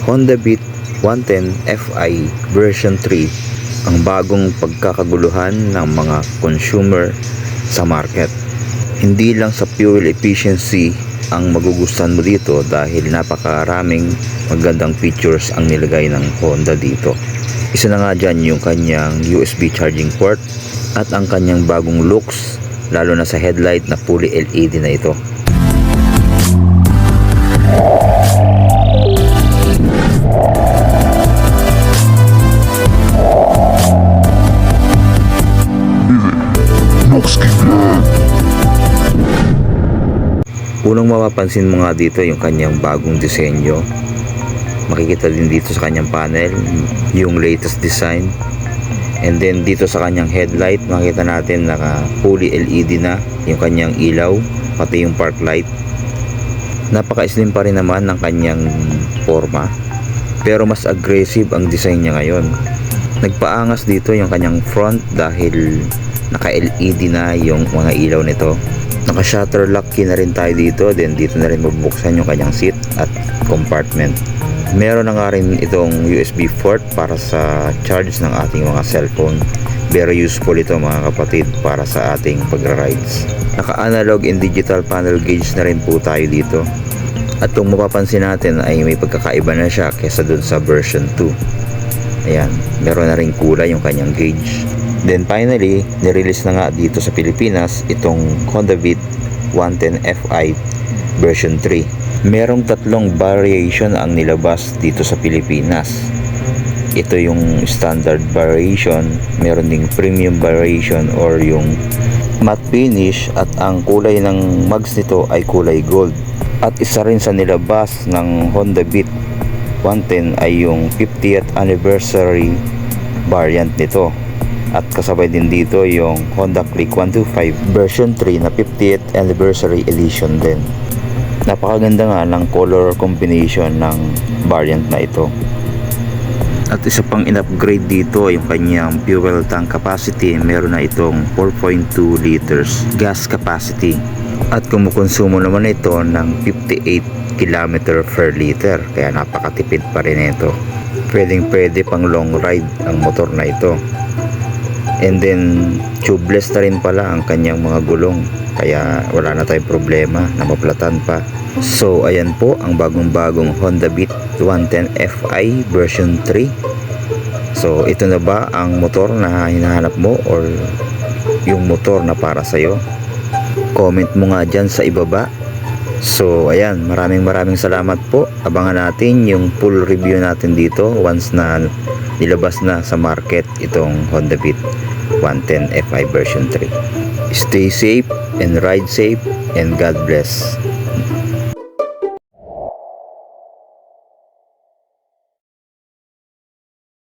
Honda Beat 110 Fi version 3 ang bagong pagkakaguluhan ng mga consumer sa market. Hindi lang sa fuel efficiency ang magugustuhan mo dito dahil napakaraming magandang features ang nilagay ng Honda dito. Isa na nga dyan yung kanyang USB charging port at ang kanyang bagong looks, lalo na sa headlight na fully LED na ito. Unang mapapansin mo nga dito yung kanyang bagong disenyo. Makikita din dito sa kanyang panel yung latest design. And then dito sa kanyang headlight, makita natin na fully LED na yung kanyang ilaw, pati yung park light. Napaka-slim pa rin naman ng kanyang forma, pero mas aggressive ang design niya ngayon. Nagpaangas dito yung kanyang front dahil naka-LED na yung mga ilaw nito. Naka-shutter lock key na rin tayo dito. Then dito na rin mabuksan yung kanyang seat at compartment. Meron na nga rin itong USB port para sa charge ng ating mga cellphone. Very useful ito mga kapatid para sa ating pagra-rides. Naka-analog and digital panel gauge na rin po tayo dito. At kung mapapansin natin ay may pagkakaiba na siya kesa dun sa version 2. Ayan, meron na rin kulay yung kanyang gauge. Then finally, nirelease na nga dito sa Pilipinas itong Honda Beat 110 Fi version 3. Merong tatlong variation ang nilabas dito sa Pilipinas. Ito yung standard variation, meron ding premium variation or yung matte finish, at ang kulay ng mags nito ay kulay gold. At isa rin sa nilabas ng Honda Beat 110 ay yung 50th anniversary variant nito. At kasabay din dito yung Honda Click 125 version 3 na 50th anniversary edition din. Napakaganda nga ng color combination ng variant na ito. At isa pang in-upgrade dito yung kanyang fuel tank capacity. Meron na itong 4.2 liters gas capacity. At kumukonsumo naman ito ng 58 km per liter. Kaya napakatipid pa rin ito. Pwede pang long ride ang motor na ito. And then tubeless na rin pala ang kanyang mga gulong, kaya wala na tayong problema na maplatan pa. So ayan po ang bagong Honda Beat 110 Fi version 3. So ito na ba ang motor na hinahanap mo or yung motor na para sa'yo? Comment mo nga dyan sa ibaba. So ayan, maraming salamat po. Abangan natin yung full review natin dito once na nilabas na sa market itong Honda Beat 110 Fi version 3. Stay safe and ride safe, and God bless.